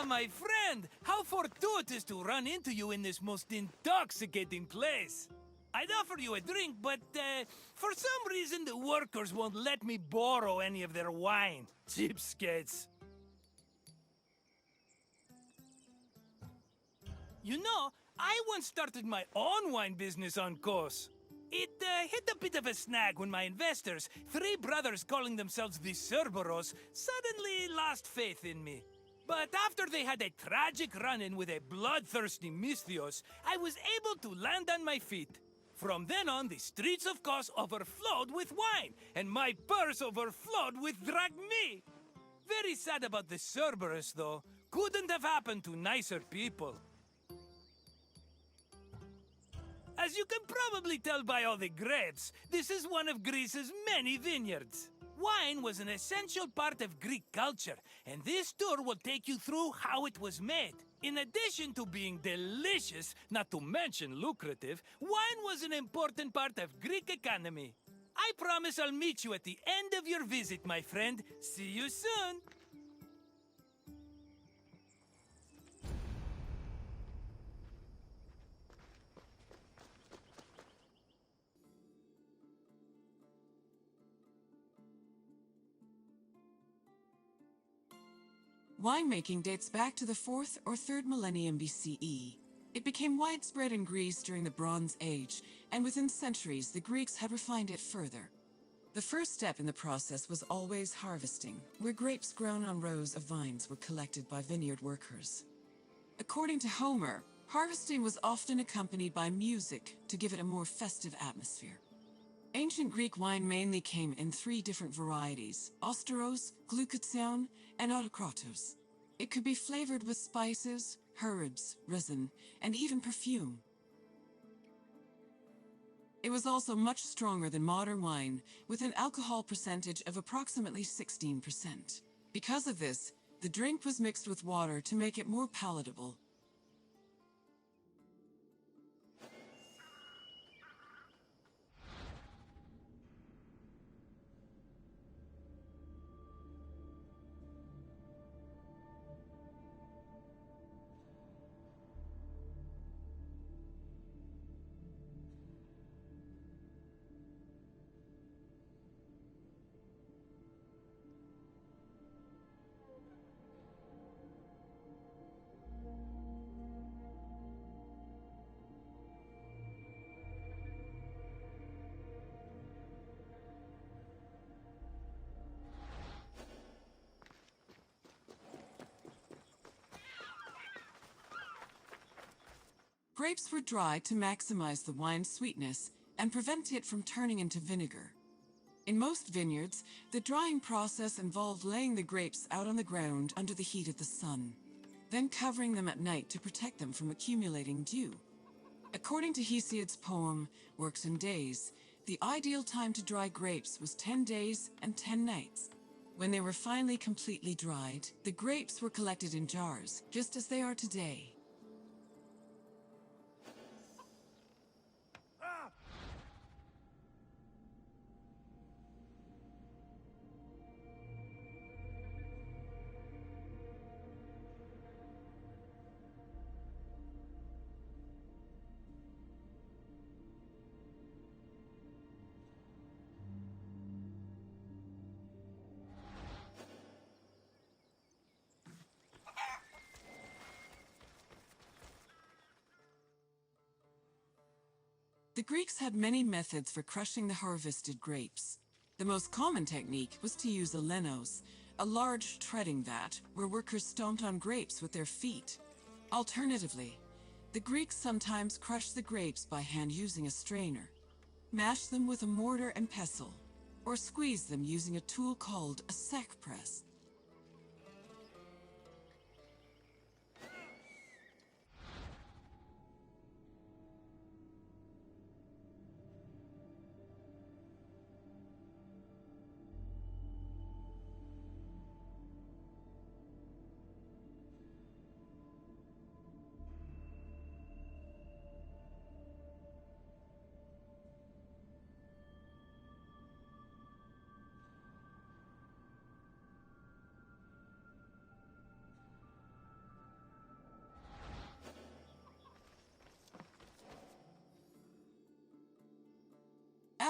my friend! How fortuitous to run into you in this most intoxicating place! I'd offer you a drink, but for some reason the workers won't let me borrow any of their wine. Cheapskates. You know, I once started my own wine business on Kos. It hit a bit of a snag when my investors, three brothers calling themselves the Cerberos, suddenly lost faith in me. But after they had a tragic run-in with a bloodthirsty Misthios, I was able to land on my feet. From then on, the streets of Kos overflowed with wine, and my purse overflowed with drachmi. Very sad about the Cerberus, though. Couldn't have happened to nicer people. As you can probably tell by all the grapes, this is one of Greece's many vineyards. Wine was an essential part of Greek culture, and this tour will take you through how it was made. In addition to being delicious, not to mention lucrative, wine was an important part of Greek economy. I promise I'll meet you at the end of your visit, my friend. See you soon! Winemaking dates back to the 4th or 3rd millennium BCE. It became widespread in Greece during the Bronze Age, and within centuries the Greeks had refined it further. The first step in the process was always harvesting, where grapes grown on rows of vines were collected by vineyard workers. According to Homer, harvesting was often accompanied by music to give it a more festive atmosphere. Ancient Greek wine mainly came in 3 different varieties: Osteros, Glucathion, and Autokratos. It could be flavored with spices, herbs, resin, and even perfume. It was also much stronger than modern wine, with an alcohol percentage of approximately 16%. Because of this, the drink was mixed with water to make it more palatable. Grapes were dried to maximize the wine's sweetness and prevent it from turning into vinegar. In most vineyards, the drying process involved laying the grapes out on the ground under the heat of the sun, then covering them at night to protect them from accumulating dew. According to Hesiod's poem, Works and Days, the ideal time to dry grapes was 10 days and 10 nights. When they were finally completely dried, the grapes were collected in jars, just as they are today. The Greeks had many methods for crushing the harvested grapes. The most common technique was to use a lenos, a large treading vat where workers stomped on grapes with their feet. Alternatively, the Greeks sometimes crushed the grapes by hand using a strainer, mashed them with a mortar and pestle, or squeezed them using a tool called a sack press.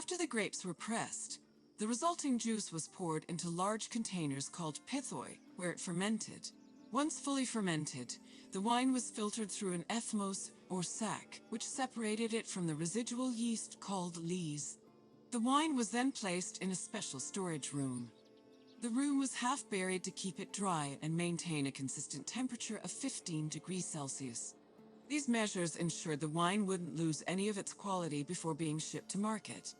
After the grapes were pressed, the resulting juice was poured into large containers called pithoi, where it fermented. Once fully fermented, the wine was filtered through an ethmos, or sack, which separated it from the residual yeast called lees. The wine was then placed in a special storage room. The room was half buried to keep it dry and maintain a consistent temperature of 15 degrees Celsius. These measures ensured the wine wouldn't lose any of its quality before being shipped to market.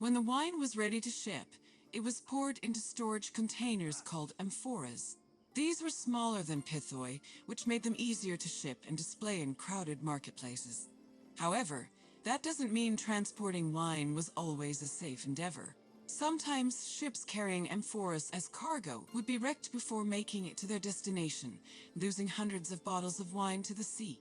When the wine was ready to ship, it was poured into storage containers called amphoras. These were smaller than pithoi, which made them easier to ship and display in crowded marketplaces. However, that doesn't mean transporting wine was always a safe endeavor. Sometimes ships carrying amphoras as cargo would be wrecked before making it to their destination, losing hundreds of bottles of wine to the sea.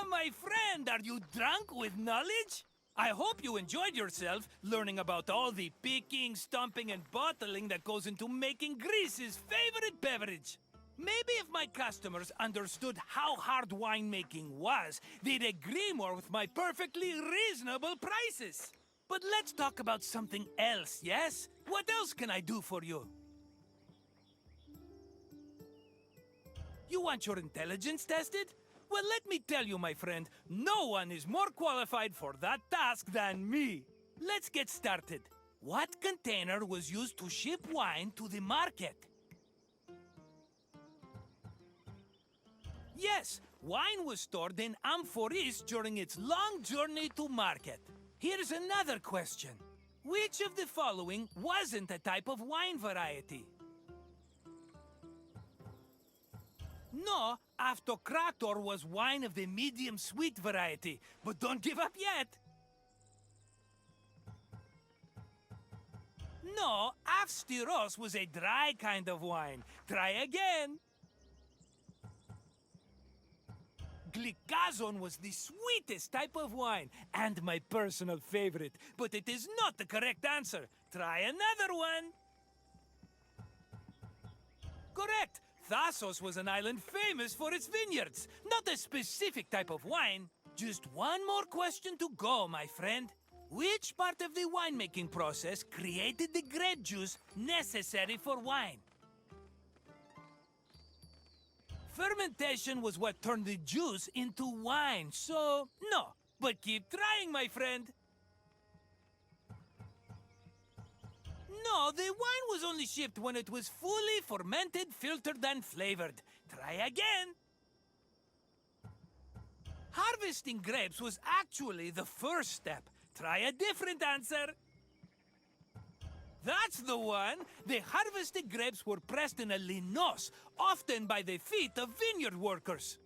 Ah, my friend, are you drunk with knowledge? I hope you enjoyed yourself learning about all the picking, stumping, and bottling that goes into making Greece's favorite beverage. Maybe if my customers understood how hard winemaking was, they'd agree more with my perfectly reasonable prices. But let's talk about something else, yes? What else can I do for you? You want your intelligence tested? Well, let me tell you, my friend, no one is more qualified for that task than me. Let's get started. What container was used to ship wine to the market? Yes, wine was stored in amphoras during its long journey to market. Here's another question. Which of the following wasn't a type of wine variety? No, Автокраtor was wine of the medium sweet variety, but don't give up yet. No, Avstyros was a dry kind of wine. Try again. Glycazon was the sweetest type of wine, and my personal favorite, but it is not the correct answer. Try another one. Correct. Thasos was an island famous for its vineyards, not a specific type of wine. Just one more question to go, my friend. Which part of the winemaking process created the grape juice necessary for wine? Fermentation was what turned the juice into wine, so no. But keep trying, my friend. No, the wine was only shipped when it was fully fermented, filtered, and flavored. Try again. Harvesting grapes was actually the first step. Try a different answer. That's the one! The harvested grapes were pressed in a linos, often by the feet of vineyard workers.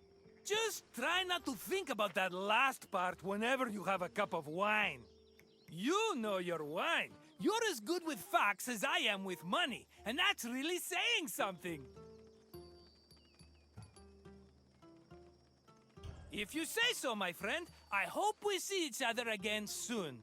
Just try not to think about that last part whenever you have a cup of wine. You know your wine. You're as good with facts as I am with money, and that's really saying something. If you say so, my friend, I hope we see each other again soon.